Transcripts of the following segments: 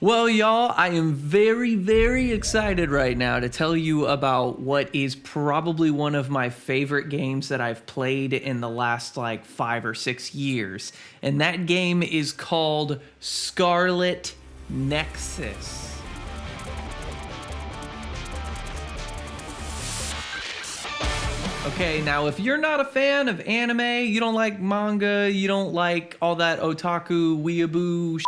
Well, y'all, I am very, very excited right now to tell you about what is probably one of my favorite games that I've played in the last like 5 or 6 years. And that game is called Scarlet Nexus. Okay, now if you're not a fan of anime, you don't like manga, you don't like all that otaku weeaboo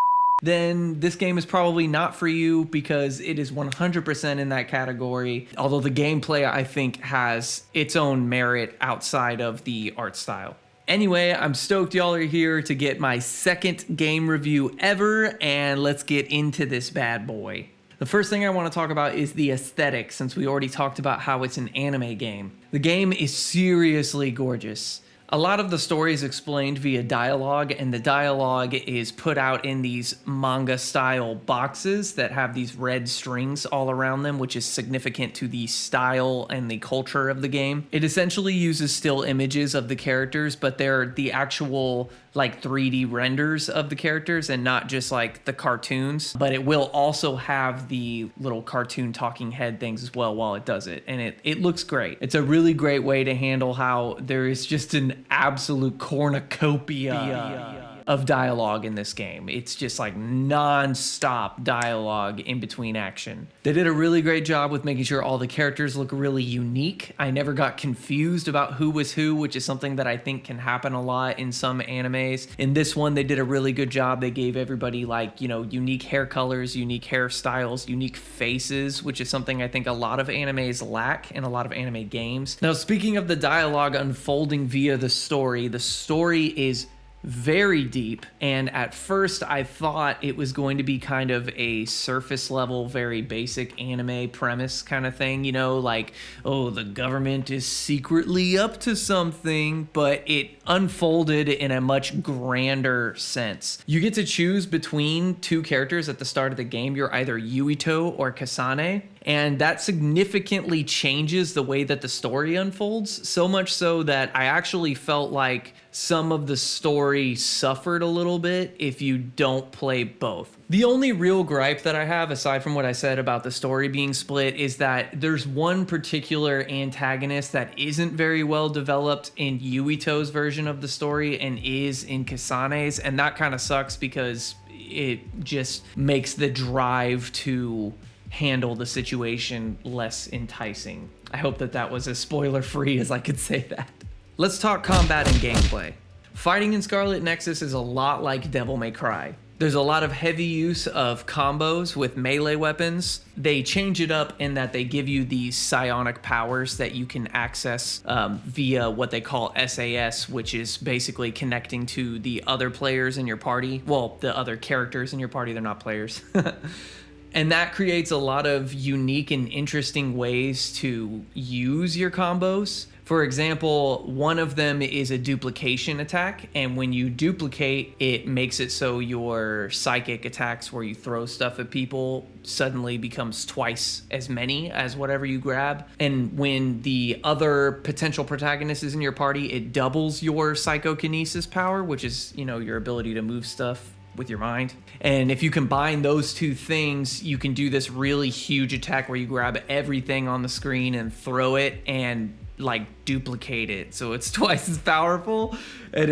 then this game is probably not for you because it is 100% in that category. Although the gameplay, I think, has its own merit outside of the art style. Anyway, I'm stoked y'all are here to get my second game review ever, and let's get into this bad boy. The first thing I want to talk about is the aesthetic, since we already talked about how it's an anime game. The game is seriously gorgeous. A lot of the story is explained via dialogue, and the dialogue is put out in these manga-style boxes that have these red strings all around them, which is significant to the style and the culture of the game. It essentially uses still images of the characters, but they're the actual like 3D renders of the characters and not just like the cartoons. But it will also have the little cartoon talking head things as well while it does it. And it looks great. It's a really great way to handle how there is just an absolute cornucopia of dialogue in this game. It's just like non-stop dialogue in between action. They did a really great job with making sure all the characters look really unique. I never got confused about who was who, which is something that I think can happen a lot in some animes. In this one, they did a really good job. They gave everybody like, you know, unique hair colors, unique hairstyles, unique faces, which is something I think a lot of animes lack in a lot of anime games. Now, speaking of the dialogue unfolding via the story is very deep, and at first I thought it was going to be kind of a surface level, very basic anime premise kind of thing, you know, like, oh, the government is secretly up to something, but it unfolded in a much grander sense. You get to choose between two characters at the start of the game. You're either Yuito or Kasane, and that significantly changes the way that the story unfolds, so much so that I actually felt like some of the story suffered a little bit if you don't play both. The only real gripe that I have, aside from what I said about the story being split, is that there's one particular antagonist that isn't very well developed in Yuito's version of the story and is in Kasane's, and that kind of sucks because it just makes the drive to handle the situation less enticing. I hope that was as spoiler-free as I could say that. Let's talk combat and gameplay. Fighting in Scarlet Nexus is a lot like Devil May Cry. There's a lot of heavy use of combos with melee weapons. They change it up in that they give you these psionic powers that you can access via what they call SAS, which is basically connecting to the other players in your party. Well, the other characters in your party, they're not players. And that creates a lot of unique and interesting ways to use your combos. For example, one of them is a duplication attack, and when you duplicate, it makes it so your psychic attacks where you throw stuff at people suddenly becomes twice as many as whatever you grab. And when the other potential protagonist is in your party, it doubles your psychokinesis power, which is, you know, your ability to move stuff with your mind. And if you combine those two things, you can do this really huge attack where you grab everything on the screen and throw it and like duplicate it so it's twice as powerful. And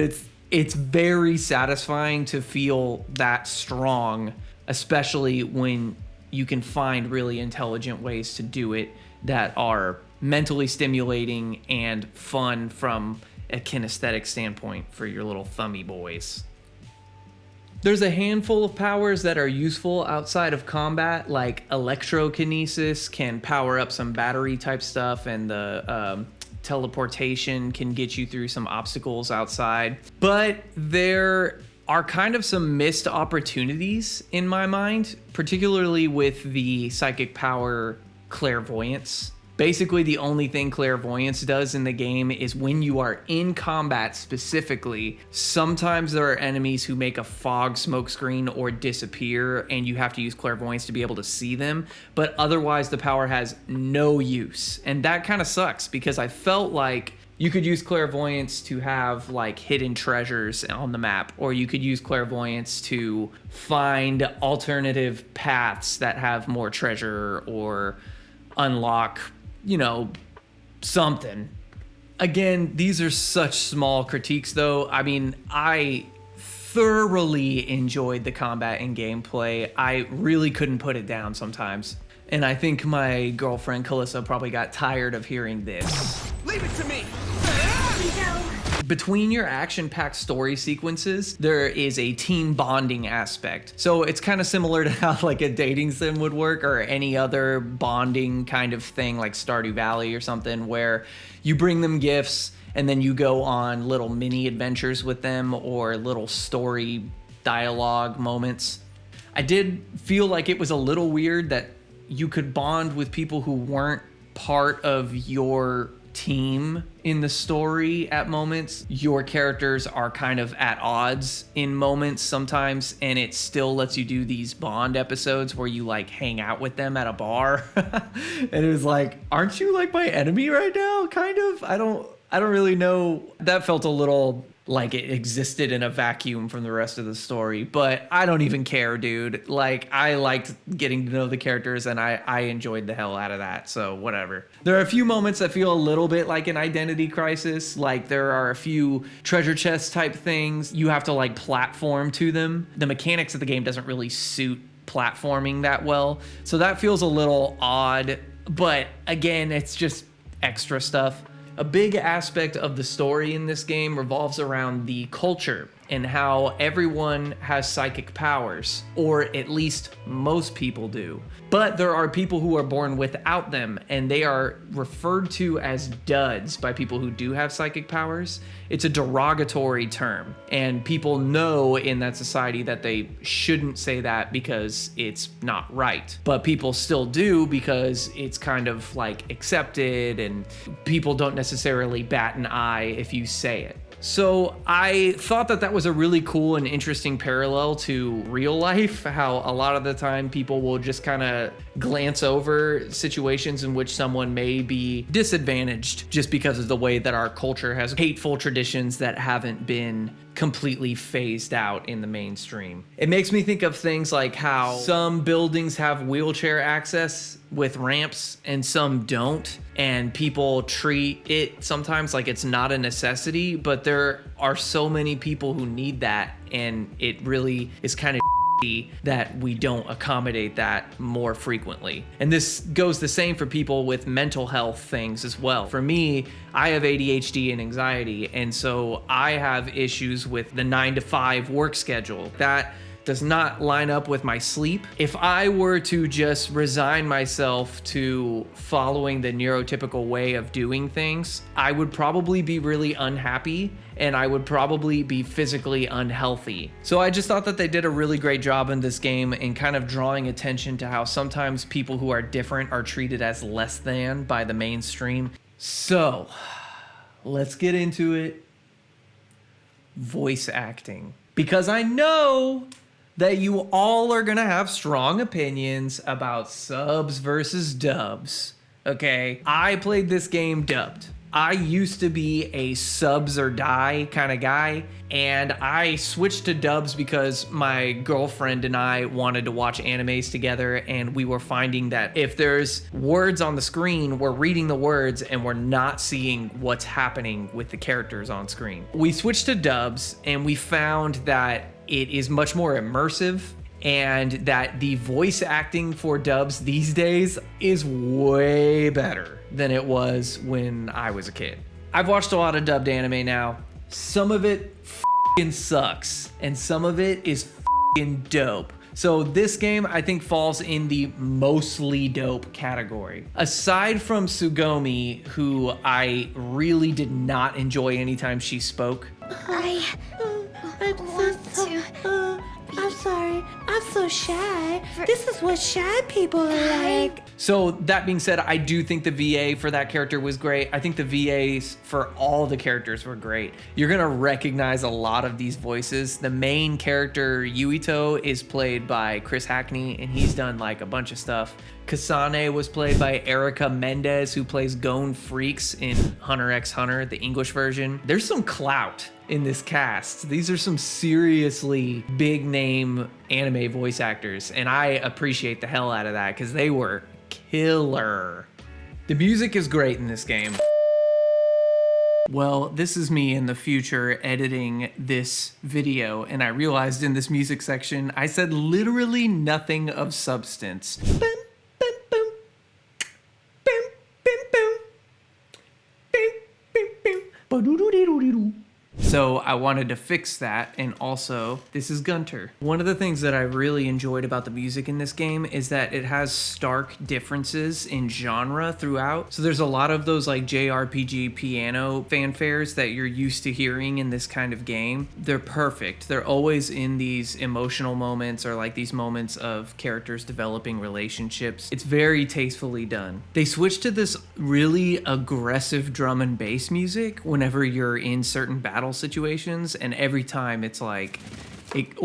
it's very satisfying to feel that strong, especially when you can find really intelligent ways to do it that are mentally stimulating and fun from a kinesthetic standpoint for your little thummy boys. There's a handful of powers that are useful outside of combat, like electrokinesis can power up some battery type stuff, and the teleportation can get you through some obstacles outside. But there are kind of some missed opportunities in my mind, particularly with the psychic power clairvoyance. Basically, the only thing clairvoyance does in the game is when you are in combat specifically, sometimes there are enemies who make a fog smoke screen or disappear, and you have to use clairvoyance to be able to see them. But otherwise, the power has no use. And that kind of sucks because I felt like You could use clairvoyance to have like hidden treasures on the map, or you could use clairvoyance to find alternative paths that have more treasure or unlock, you know, something. Again, these are such small critiques though. I mean, I thoroughly enjoyed the combat and gameplay. I really couldn't put it down sometimes. And I think my girlfriend Calissa probably got tired of hearing this. Leave it to me! Between your action-packed story sequences, there is a team bonding aspect. So it's kind of similar to how like a dating sim would work, or any other bonding kind of thing like Stardew Valley or something, where you bring them gifts and then you go on little mini adventures with them or little story dialogue moments. I did feel like it was a little weird that you could bond with people who weren't part of your team in the story at moments. Your characters are kind of at odds in moments sometimes, and it still lets you do these bond episodes where you like hang out with them at a bar. And it was like, aren't you like my enemy right now? Kind of. I don't really know. That felt a little like it existed in a vacuum from the rest of the story, but I don't even care, dude. Like, I liked getting to know the characters, and I enjoyed the hell out of that, so whatever. There are a few moments that feel a little bit like an identity crisis. Like, there are a few treasure chest type things. You have to like platform to them. The mechanics of the game doesn't really suit platforming that well, so that feels a little odd, but again, it's just extra stuff. A big aspect of the story in this game revolves around the culture and how everyone has psychic powers, or at least most people do. But there are people who are born without them, and they are referred to as duds by people who do have psychic powers. It's a derogatory term, and people know in that society that they shouldn't say that because it's not right. But people still do because it's kind of like accepted, and people don't necessarily bat an eye if you say it. So I thought that that was a really cool and interesting parallel to real life, how a lot of the time people will just kind of glance over situations in which someone may be disadvantaged just because of the way that our culture has hateful traditions that haven't been completely phased out in the mainstream. It makes me think of things like how some buildings have wheelchair access with ramps and some don't, and people treat it sometimes like it's not a necessity, but there are so many people who need that, and it really is kind of that we don't accommodate that more frequently. And this goes the same for people with mental health things as well. For me, I have ADHD and anxiety, and so I have issues with the 9-to-5 work schedule. That does not line up with my sleep. If I were to just resign myself to following the neurotypical way of doing things, I would probably be really unhappy, and I would probably be physically unhealthy. So I just thought that they did a really great job in this game in kind of drawing attention to how sometimes people who are different are treated as less than by the mainstream. So let's get into it. Voice acting. Because I know that you all are gonna have strong opinions about subs versus dubs, okay? I played this game dubbed. I used to be a subs or die kind of guy, and I switched to dubs because my girlfriend and I wanted to watch animes together, and we were finding that if there's words on the screen, we're reading the words and we're not seeing what's happening with the characters on screen. We switched to dubs, and we found that it is much more immersive, and that the voice acting for dubs these days is way better than it was when I was a kid. I've watched a lot of dubbed anime now. Some of it f***ing sucks, and some of it is f***ing dope. So this game, I think, falls in the mostly dope category. Aside from Tsugomi, who I really did not enjoy anytime she spoke. I'm sorry. I'm so shy. This is what shy people are like. So that being said, I do think the VA for that character was great. I think the VAs for all the characters were great. You're gonna recognize a lot of these voices. The main character, Yuito, is played by Chris Hackney, and he's done like a bunch of stuff. Kasane was played by Erica Mendez, who plays Gone Freaks in Hunter x Hunter, the English version. There's some clout in this cast. These are some seriously big name anime voice actors, and I appreciate the hell out of that because they were killer. The music is great in this game. Well, this is me in the future editing this video, and I realized in this music section, I said literally nothing of substance. So I wanted to fix that, and also, this is Gunter. One of the things that I really enjoyed about the music in this game is that it has stark differences in genre throughout. So there's a lot of those like JRPG piano fanfares that you're used to hearing in this kind of game. They're perfect. They're always in these emotional moments or like these moments of characters developing relationships. It's very tastefully done. They switched to this really aggressive drum and bass music whenever you're in certain battle situations, and every time it's like it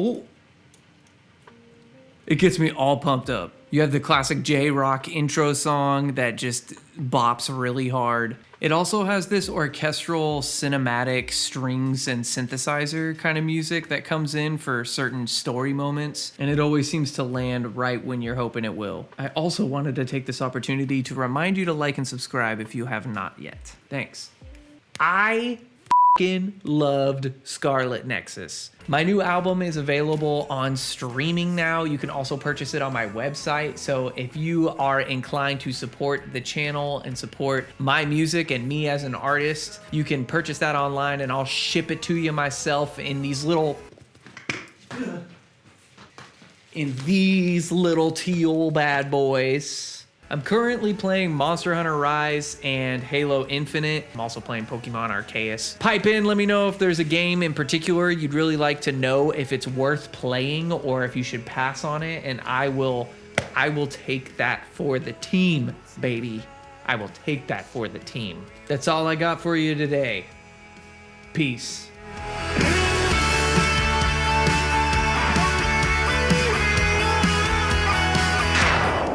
gets me all pumped up. You have the classic J-rock intro song that just bops really hard. It also has this orchestral cinematic strings and synthesizer kind of music that comes in for certain story moments, and it always seems to land right when you're hoping it will. I also wanted to take this opportunity to remind you to like and subscribe if you have not yet. Thanks. I loved Scarlet Nexus. My new album is available on streaming now. You can also purchase it on my website. So if you are inclined to support the channel and support my music and me as an artist, you can purchase that online and I'll ship it to you myself in these little teal bad boys. I'm currently playing Monster Hunter Rise and Halo Infinite. I'm also playing Pokemon Arceus. Pipe in, let me know if there's a game in particular you'd really like to know if it's worth playing or if you should pass on it, and I will take that for the team, baby. I will take that for the team. That's all I got for you today. Peace.